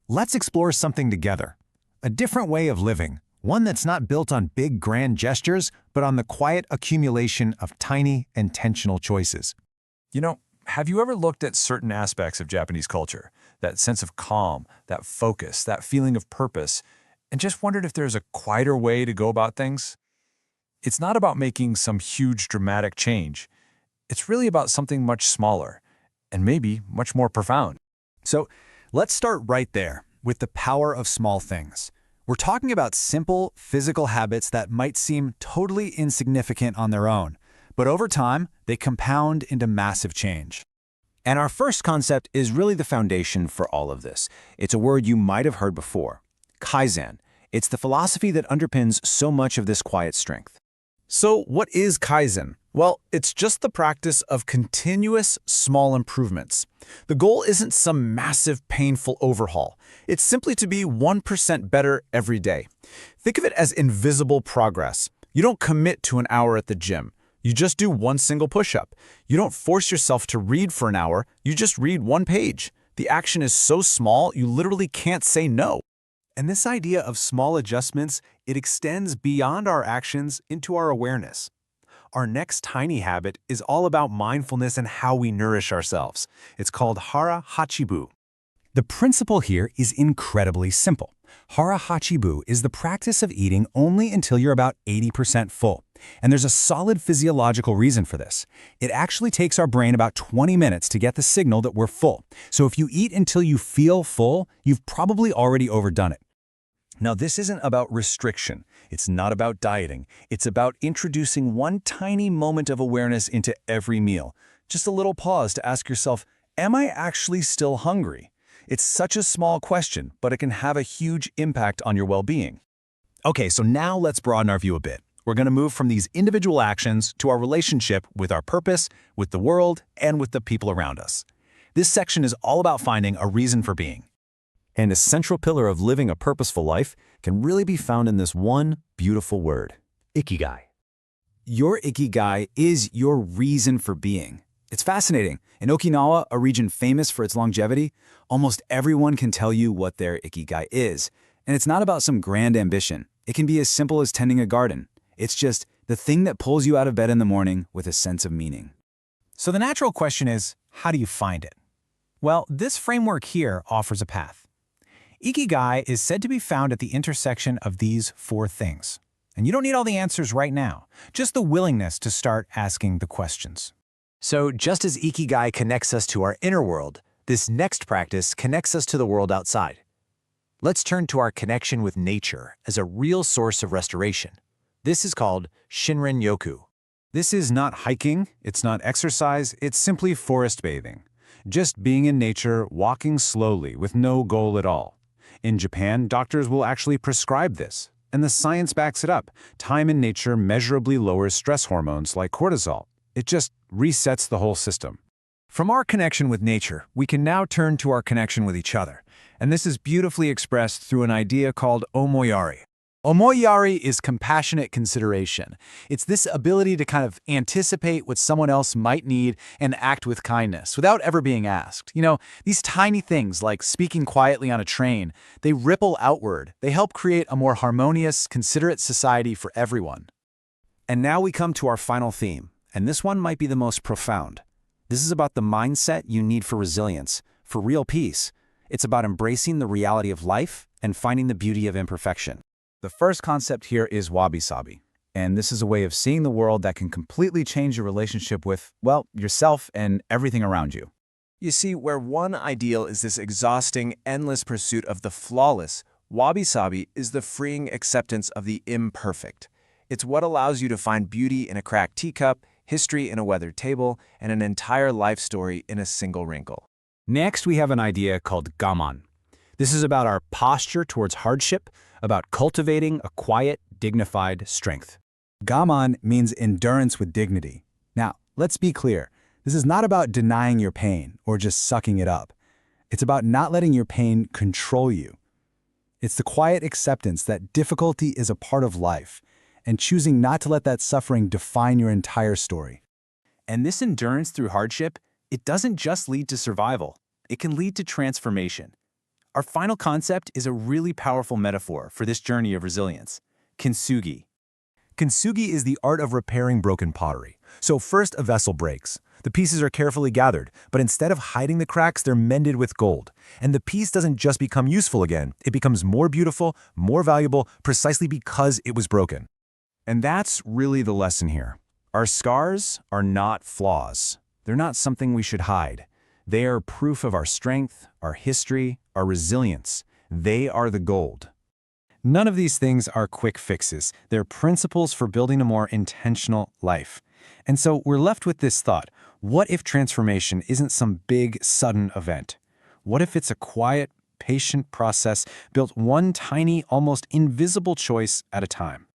Let's explore something together. A different way of living, one that's not built on big grand gestures, but on the quiet accumulation of tiny, intentional choices. Have you ever looked at certain aspects of Japanese culture, that sense of calm, that focus, that feeling of purpose, and just wondered if there's a quieter way to go about things? It's not about making some huge dramatic change. It's really about something much smaller, and maybe much more profound. So let's start right there with the power of small things. We're talking about simple physical habits that might seem totally insignificant on their own, but over time, they compound into massive change. And our first concept is really the foundation for all of this. It's a word you might have heard before, Kaizen. It's the philosophy that underpins so much of this quiet strength. So what is Kaizen? Well, it's just the practice of continuous small improvements. The goal isn't some massive, painful overhaul. It's simply to be 1% better every day. Think of it as invisible progress. You don't commit to an hour at the gym. You just do one single push-up. You don't force yourself to read for an hour. You just read one page. The action is so small, you literally can't say no. And this idea of small adjustments, it extends beyond our actions into our awareness. Our next tiny habit is all about mindfulness and how we nourish ourselves. It's called Hara Hachibu. The principle here is incredibly simple. Hara Hachibu is the practice of eating only until you're about 80% full. And there's a solid physiological reason for this. It actually takes our brain about 20 minutes to get the signal that we're full. So if you eat until you feel full, you've probably already overdone it. Now, this isn't about restriction. It's not about dieting. It's about introducing one tiny moment of awareness into every meal. Just a little pause to ask yourself, am I actually still hungry? It's such a small question, but it can have a huge impact on your well-being. Okay, so now let's broaden our view a bit. We're going to move from these individual actions to our relationship with our purpose, with the world, and with the people around us. This section is all about finding a reason for being. And a central pillar of living a purposeful life can really be found in this one beautiful word, Ikigai. Your Ikigai is your reason for being. It's fascinating. In Okinawa, a region famous for its longevity, almost everyone can tell you what their Ikigai is. And it's not about some grand ambition. It can be as simple as tending a garden. It's just the thing that pulls you out of bed in the morning with a sense of meaning. So the natural question is, how do you find it? Well, this framework here offers a path. Ikigai is said to be found at the intersection of these four things. And you don't need all the answers right now, just the willingness to start asking the questions. So just as Ikigai connects us to our inner world, this next practice connects us to the world outside. Let's turn to our connection with nature as a real source of restoration. This is called Shinrin-yoku. This is not hiking, it's not exercise, it's simply forest bathing. Just being in nature, walking slowly with no goal at all. In Japan, doctors will actually prescribe this, and the science backs it up. Time in nature measurably lowers stress hormones like cortisol. It just resets the whole system. From our connection with nature, we can now turn to our connection with each other. And this is beautifully expressed through an idea called Omoyari. Omoyari is compassionate consideration. It's this ability to kind of anticipate what someone else might need and act with kindness without ever being asked. These tiny things like speaking quietly on a train, they ripple outward. They help create a more harmonious, considerate society for everyone. And now we come to our final theme, and this one might be the most profound. This is about the mindset you need for resilience, for real peace. It's about embracing the reality of life and finding the beauty of imperfection. The first concept here is Wabi-Sabi, and this is a way of seeing the world that can completely change your relationship with, well, yourself and everything around you. You see, where one ideal is this exhausting, endless pursuit of the flawless, Wabi-Sabi is the freeing acceptance of the imperfect. It's what allows you to find beauty in a cracked teacup, history in a weathered table, and an entire life story in a single wrinkle. Next, we have an idea called Gaman. This is about our posture towards hardship, about cultivating a quiet, dignified strength. Gaman means endurance with dignity. Now, let's be clear. This is not about denying your pain or just sucking it up. It's about not letting your pain control you. It's the quiet acceptance that difficulty is a part of life and choosing not to let that suffering define your entire story. And this endurance through hardship, it doesn't just lead to survival. It can lead to transformation. Our final concept is a really powerful metaphor for this journey of resilience: Kintsugi. Kintsugi is the art of repairing broken pottery. So first, a vessel breaks. The pieces are carefully gathered, but instead of hiding the cracks, they're mended with gold. And the piece doesn't just become useful again, it becomes more beautiful, more valuable, precisely because it was broken. And that's really the lesson here. Our scars are not flaws. They're not something we should hide. They are proof of our strength, our history, our resilience. They are the gold. None of these things are quick fixes. They're principles for building a more intentional life. And so we're left with this thought: what if transformation isn't some big, sudden event? What if it's a quiet, patient process built one tiny, almost invisible choice at a time?